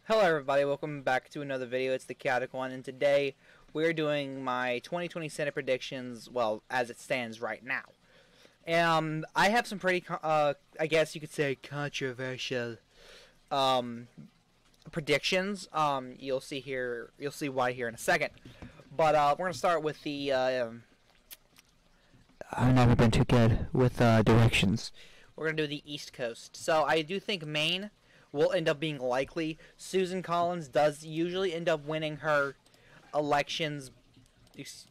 Hello everybody, welcome back to another video. It's the Chaotic One, and today we're doing my 2020 Senate predictions, well, as it stands right now. I have some pretty, I guess you could say, controversial, predictions. You'll see why here in a second. But, we're gonna start with the, I've never been too good with directions. we're gonna do the East Coast. So, I do think Maine will end up being likely. Susan Collins does usually end up winning her elections.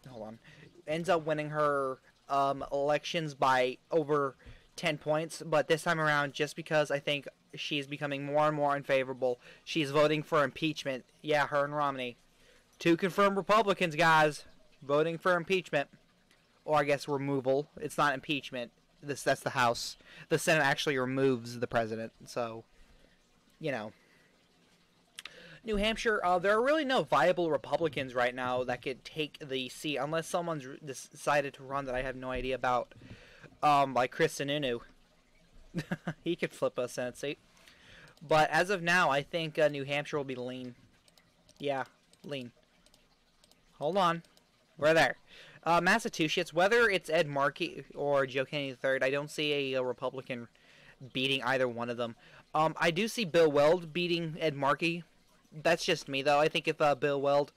Hold on, ends up winning her elections by over 10 points. But this time around, just because I think she's becoming more and more unfavorable, she's voting for impeachment. Yeah, her and Romney, two confirmed Republicans, guys, voting for impeachment, or I guess removal. It's not impeachment. That's the House. The Senate actually removes the president. So, you know, New Hampshire, there are really no viable Republicans right now that could take the seat unless someone's decided to run that I have no idea about, like Chris Sununu. He could flip a Senate seat. But as of now, I think New Hampshire will be lean. Yeah, lean. Hold on. We're there. Massachusetts, whether it's Ed Markey or Joe Kennedy III, I don't see a Republican beating either one of them. I do see Bill Weld beating Ed Markey. That's just me, though. I think if Bill Weld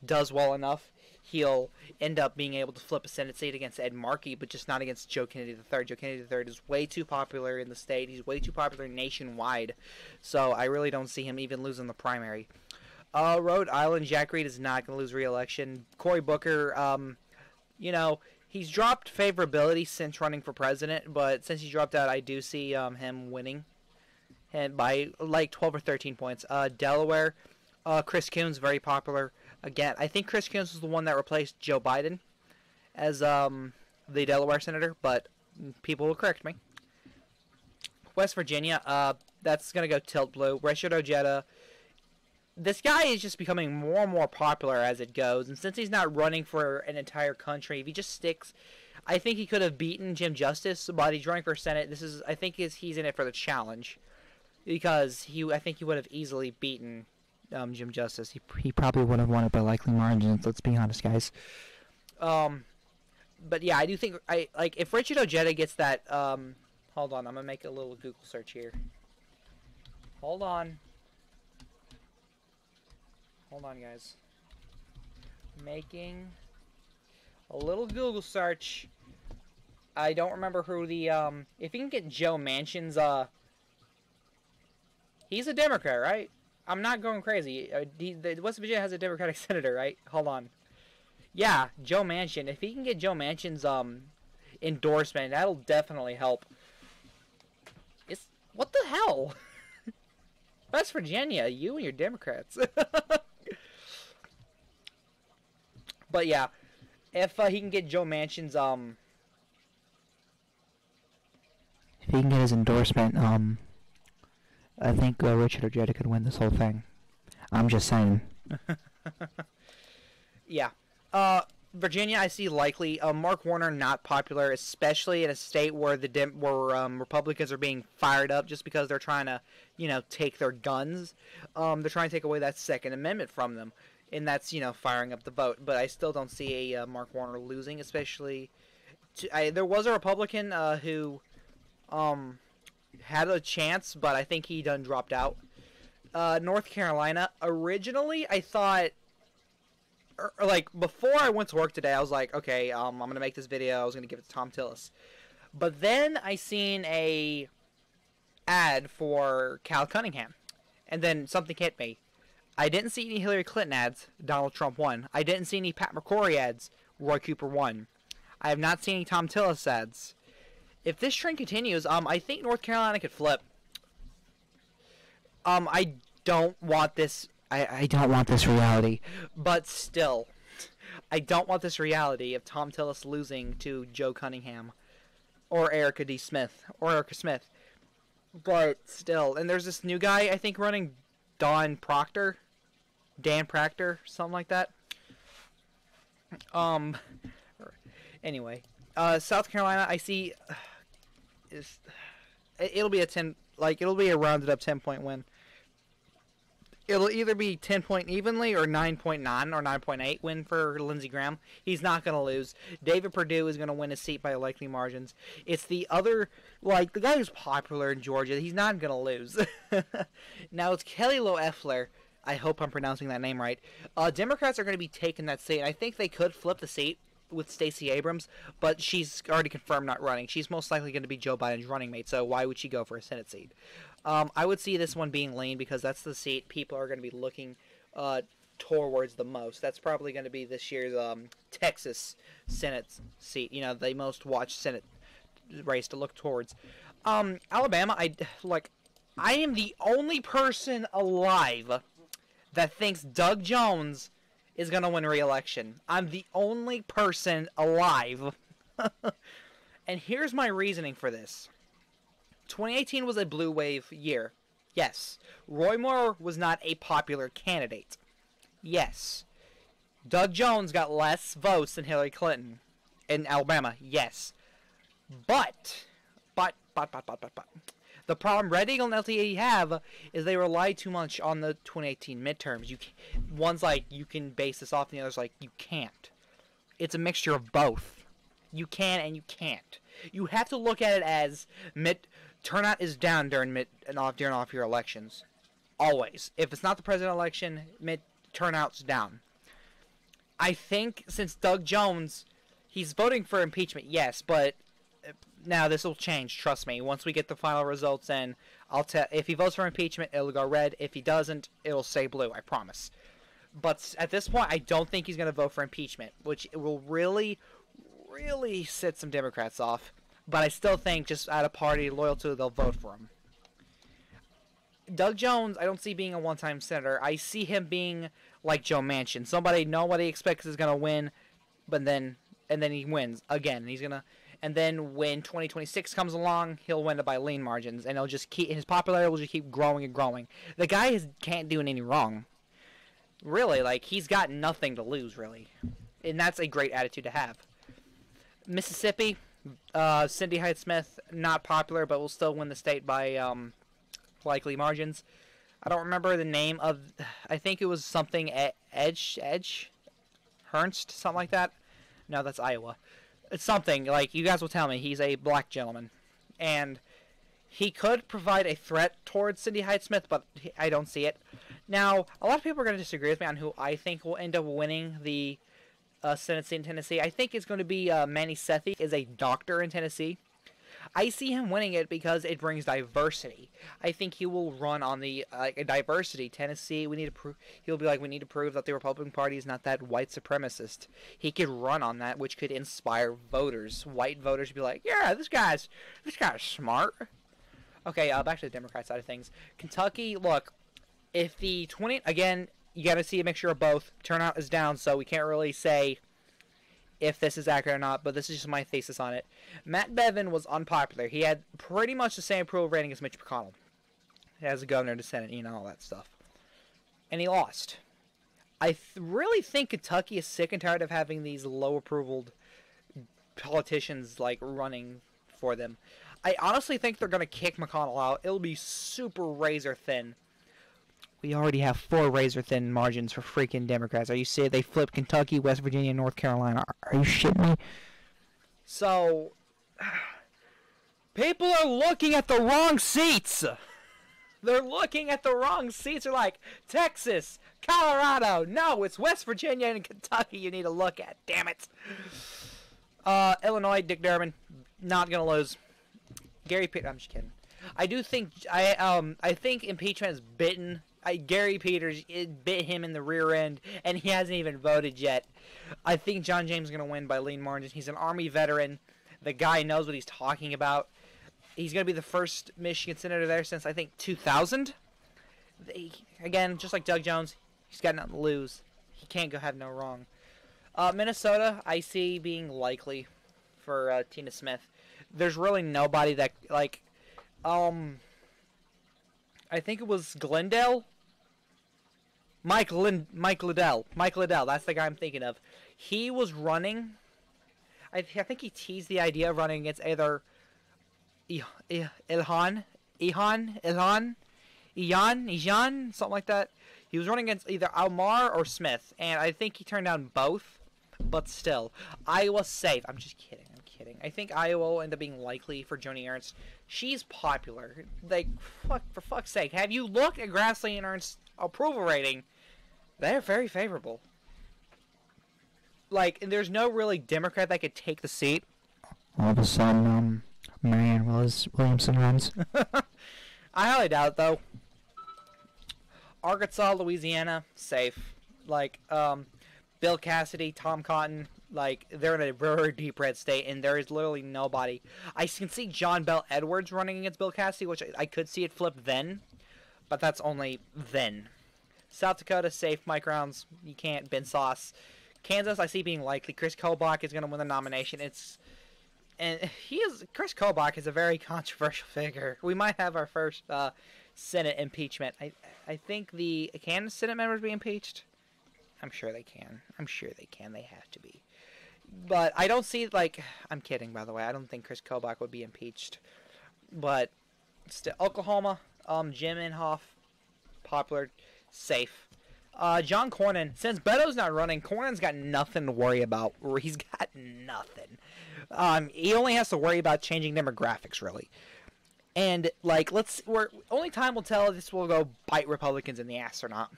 does well enough, he'll end up being able to flip a Senate seat against Ed Markey, but just not against Joe Kennedy III. Joe Kennedy III is way too popular in the state. He's way too popular nationwide. So I really don't see him even losing the primary. Rhode Island, Jack Reed is not going to lose re-election. Cory Booker, you know, he's dropped favorability since running for president, but since he dropped out, I do see him winning, and by like 12 or 13 points. Delaware, Chris Coons, very popular. Again, I think Chris Coons was the one that replaced Joe Biden as the Delaware senator, but people will correct me. West Virginia, that's going to go tilt blue. Richard Ojeda, this guy is just becoming more and more popular as it goes, and since he's not running for an entire country, if he just sticks, I think he could have beaten Jim Justice, but he's running for Senate. I think he's in it for the challenge, because I think he would have easily beaten Jim Justice. He probably would have won it by likely margins. Let's be honest, guys. But yeah, I do think if Richard Ojeda gets that. Hold on, I'm gonna make a little Google search here. Hold on, guys. Making a little Google search. I don't remember who the if you can get Joe Manchin's he's a Democrat, right? I'm not going crazy. West Virginia has a Democratic senator, right? Hold on. Yeah, Joe Manchin. If he can get Joe Manchin's endorsement, that'll definitely help. What the hell? West Virginia, you and your Democrats. But yeah, if he can get Joe Manchin's If he can get his endorsement, I think Richard Ojeda could win this whole thing. I'm just saying. Yeah. Virginia, I see likely. Mark Warner, not popular, especially in a state where Republicans are being fired up just because they're trying to, take their guns. They're trying to take away that Second Amendment from them, and that's, firing up the vote. But I still don't see a Mark Warner losing, especially. There was a Republican who had a chance, but I think he done dropped out. North Carolina, originally I thought, before I went to work today, I was like, okay, I'm gonna make this video. I was gonna give it to Tom Tillis, but then I seen a ad for Cal Cunningham, and then something hit me. I didn't see any Hillary Clinton ads. Donald Trump won. I didn't see any Pat McCrory ads. Roy Cooper won. I have not seen any Tom Tillis ads. If this trend continues, I think North Carolina could flip. I don't want this. I don't want this reality. But still, I don't want this reality of Tom Tillis losing to Joe Cunningham or Erica Smith. But still, and there's this new guy I think running, Dan Proctor, something like that. Anyway, South Carolina, I see. It'll be a rounded up 10-point win. It'll either be 10-point evenly or 9.9 or 9.8 win for Lindsey Graham. He's not going to lose. David Perdue is going to win his seat by likely margins. It's the other, like, the guy who's popular in Georgia. He's not going to lose. Now, it's Kelly Loeffler. I hope I'm pronouncing that name right. Democrats are going to be taking that seat. I think they could flip the seat with Stacey Abrams, but she's already confirmed not running. She's most likely going to be Joe Biden's running mate, so why would she go for a Senate seat? I would see this one being lean because that's the seat people are going to be looking towards the most. That's probably going to be this year's Texas Senate seat. You know, the most watched Senate race to look towards. Alabama, I am the only person alive that thinks Doug Jones is going to win re-election. I'm the only person alive. And here's my reasoning for this. 2018 was a blue wave year. Yes. Roy Moore was not a popular candidate. Yes. Doug Jones got less votes than Hillary Clinton in Alabama. Yes. But. The problem Red Eagle and LTE have is they rely too much on the 2018 midterms. One's like, you can base this off, and the other's like, you can't. It's a mixture of both. You can and you can't. You have to look at it as turnout is down during off-year elections. Always. If it's not the president election, turnout's down. I think since Doug Jones, he's voting for impeachment, yes, but now this will change, trust me. Once we get the final results in, if he votes for impeachment, it'll go red. If he doesn't, it'll stay blue, I promise. But at this point, I don't think he's going to vote for impeachment, which will really, really set some Democrats off. But I still think, just out of party loyalty, they'll vote for him. Doug Jones, I don't see being a one-time senator. I see him being like Joe Manchin. Somebody nobody expects is going to win, but then he wins again. And then when 2026 comes along, he'll win it by lean margins, and his popularity will just keep growing and growing. The guy can't do any wrong. Really, he's got nothing to lose, really. And that's a great attitude to have. Mississippi, Cindy Hyde-Smith, not popular, but will still win the state by likely margins. I don't remember the name of, I think it was something Edge, Ernst, something like that. No, that's Iowa. It's something, you guys will tell me, he's a black gentleman. And he could provide a threat towards Cindy Hyde-Smith, but I don't see it. Now, a lot of people are going to disagree with me on who I think will end up winning the Senate seat in Tennessee. I think it's going to be Manny Sethi, is a doctor in Tennessee. I see him winning it because it brings diversity. I think he will run on the diversity. Tennessee, he'll be like, we need to prove that the Republican Party is not that white supremacist. He could run on that, which could inspire voters. White voters would be like, yeah, this guy's smart. Okay, back to the Democrat side of things. Kentucky, look, if the again, you got to see a mixture of both. Turnout is down, so we can't really say if this is accurate or not, but this is just my thesis on it. Matt Bevin was unpopular. He had pretty much the same approval rating as Mitch McConnell as a governor of the Senate, all that stuff. And he lost. I really think Kentucky is sick and tired of having these low-approval politicians, running for them. I honestly think they're going to kick McConnell out. It'll be super razor-thin. We already have 4 razor-thin margins for freaking Democrats. Are you serious? They flipped Kentucky, West Virginia, and North Carolina. Are you shitting me? So, people are looking at the wrong seats. They're looking at the wrong seats. They're like, Texas, Colorado. No, it's West Virginia and Kentucky you need to look at. Damn it. Illinois, Dick Durbin, not going to lose. Gary Peters, I'm just kidding. I do think, I think impeachment has bitten Gary Peters. It bit him in the rear end, and he hasn't even voted yet. I think John James is going to win by lean margins. He's an Army veteran. The guy knows what he's talking about. He's going to be the first Michigan senator there since, I think, 2000. Again, just like Doug Jones, he's got nothing to lose. He can't have no wrong. Minnesota, I see being likely for Tina Smith. There's really nobody that, I think it was Glendale. Mike Liddell. Mike Liddell, that's the guy I'm thinking of. He was running. I think he teased the idea of running against either Ilhan Ijan, something like that. He was running against either Almar or Smith, and I think he turned down both. But still, Iowa's safe. I'm just kidding. I'm kidding. I think Iowa will end up being likely for Joni Ernst. She's popular. Like, for fuck's sake, have you looked at Grassley and Ernst's approval rating? They're very favorable. Like, there's no really Democrat that could take the seat. All of a sudden, Marianne Williamson runs. I highly doubt it, though. Arkansas, Louisiana, safe. Like, Bill Cassidy, Tom Cotton, like, they're in a very deep red state, and there is literally nobody. I can see John Bell Edwards running against Bill Cassidy, which I could see it flip then, but that's only then. South Dakota, safe. Mike Rounds, you can't. Ben Sauce. Kansas, I see being likely. Chris Kobach is going to win the nomination. Chris Kobach is a very controversial figure. We might have our first Senate impeachment. I think can the Senate members be impeached? I'm sure they can. I'm sure they can. They have to be. But I don't see, like... I'm kidding, by the way. I don't think Chris Kobach would be impeached. But, still, Oklahoma, Jim Inhofe, popular, safe. John Cornyn, since Beto's not running, Cornyn's got nothing to worry about. He's got nothing. He only has to worry about changing demographics, really. And, like, only time will tell if this will go bite Republicans in the ass or not.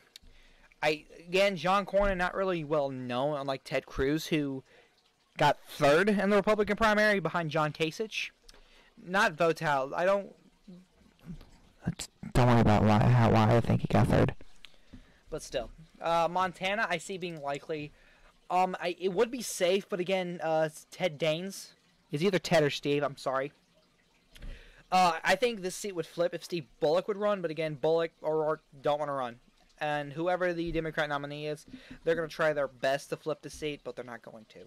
Again, John Cornyn, not really well known, unlike Ted Cruz, who got third in the Republican primary behind John Kasich. Not votes out. Don't worry about why I think he got third. But still. Montana, I see being likely. It would be safe, but again, Ted Daines. It's either Ted or Steve, I'm sorry. I think this seat would flip if Steve Bullock would run, but again, Bullock or O'Rourke don't want to run. And whoever the Democrat nominee is, they're going to try their best to flip the seat, but they're not going to.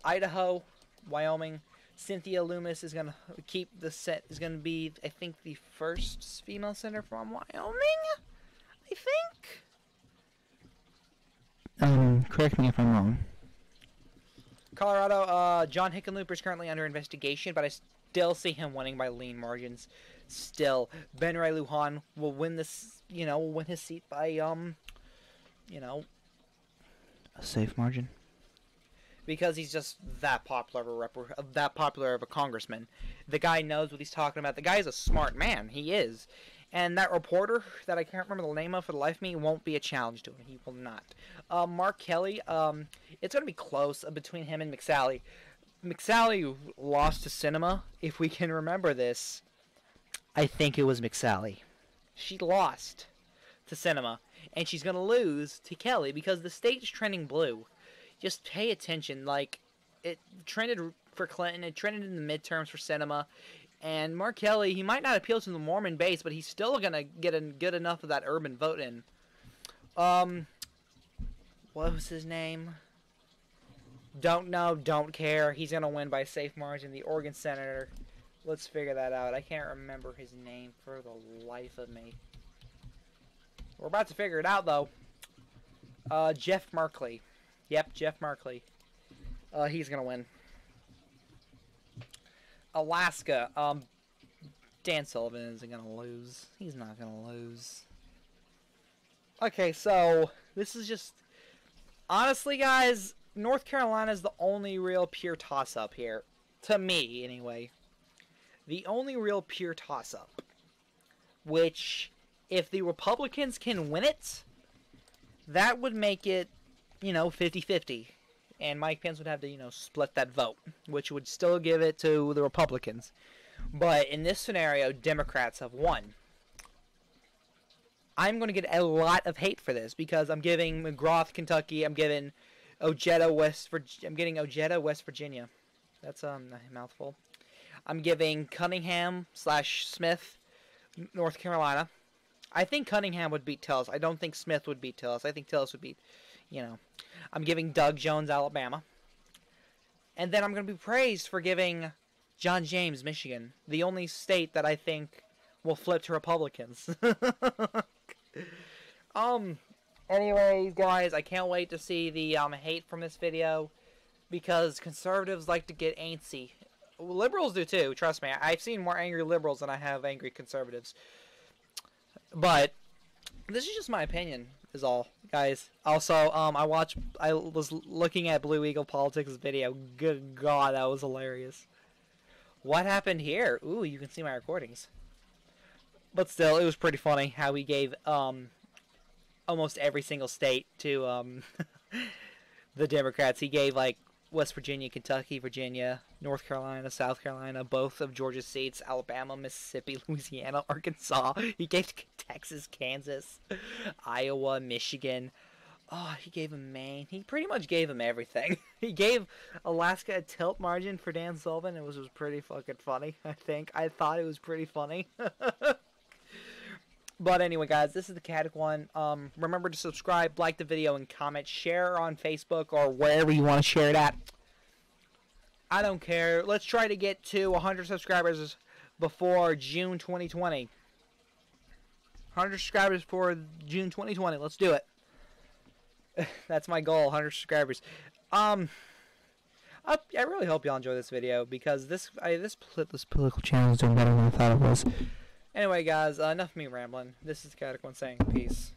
Idaho, Wyoming, Cynthia Loomis is going to keep the set. Is going to be, I think, the first female senator from Wyoming. I think. Correct me if I'm wrong. Colorado, John Hickenlooper is currently under investigation, but I still see him winning by lean margins. Still, Ben Ray Lujan will win this, win his seat by, a safe margin. Because he's just that popular of a congressman. The guy knows what he's talking about. The guy's a smart man. He is. And that reporter that I can't remember the name of for the life of me won't be a challenge to him. He will not. Mark Kelly, it's going to be close between him and McSally. McSally lost to Sinema, if we can remember this. I think it was McSally. She lost to Sinema, and she's going to lose to Kelly because the state's trending blue. Just pay attention. Like, it trended for Clinton, it trended in the midterms for Sinema, and Mark Kelly, he might not appeal to the Mormon base, but he's still going to get good enough of that urban vote in. What was his name? Don't know, don't care. He's going to win by a safe margin. The Oregon senator. Let's figure that out. I can't remember his name for the life of me. We're about to figure it out, though. Jeff Merkley. Yep, Jeff Merkley. He's going to win. Alaska. Dan Sullivan isn't going to lose. He's not going to lose. Okay, so this is just... Honestly, guys, North Carolina is the only real pure toss-up here. To me, anyway. The only real pure toss-up. Which, if the Republicans can win it, that would make it, 50-50. And Mike Pence would have to, split that vote. Which would still give it to the Republicans. But in this scenario, Democrats have won. I'm going to get a lot of hate for this because I'm giving McGrath, Kentucky. I'm giving Ojeda, West Virginia. That's a mouthful. I'm giving Cunningham/Smith, North Carolina. I think Cunningham would beat Tillis. I don't think Smith would beat Tillis. I think Tillis would beat, I'm giving Doug Jones, Alabama. And then I'm going to be praised for giving John James, Michigan, the only state that I think will flip to Republicans. Anyways, guys, I can't wait to see the hate from this video because conservatives like to get antsy. Liberals do too, trust me. I've seen more angry liberals than I have angry conservatives. But this is just my opinion, is all, guys. Also, I was looking at Blue Eagle Politics' video. Good God, that was hilarious. What happened here? Ooh, you can see my recordings. But still, it was pretty funny how he gave almost every single state to the Democrats. He gave like West Virginia, Kentucky, Virginia, North Carolina, South Carolina, both of Georgia's seats, Alabama, Mississippi, Louisiana, Arkansas. He gave Texas, Kansas, Iowa, Michigan. Oh, he gave him Maine. He pretty much gave him everything. He gave Alaska a tilt margin for Dan Sullivan. It was pretty fucking funny, I think. I thought it was pretty funny. But anyway, guys, this is the Caddick One. Remember to subscribe, like the video, and comment. Share on Facebook or wherever you want to share it at. I don't care. Let's try to get to 100 subscribers before June 2020. 100 subscribers for June 2020. Let's do it. That's my goal, 100 subscribers. I really hope y'all enjoy this video because this political channel is doing better than I thought it was. Anyway, guys, enough of me rambling. This is Caddick One saying peace.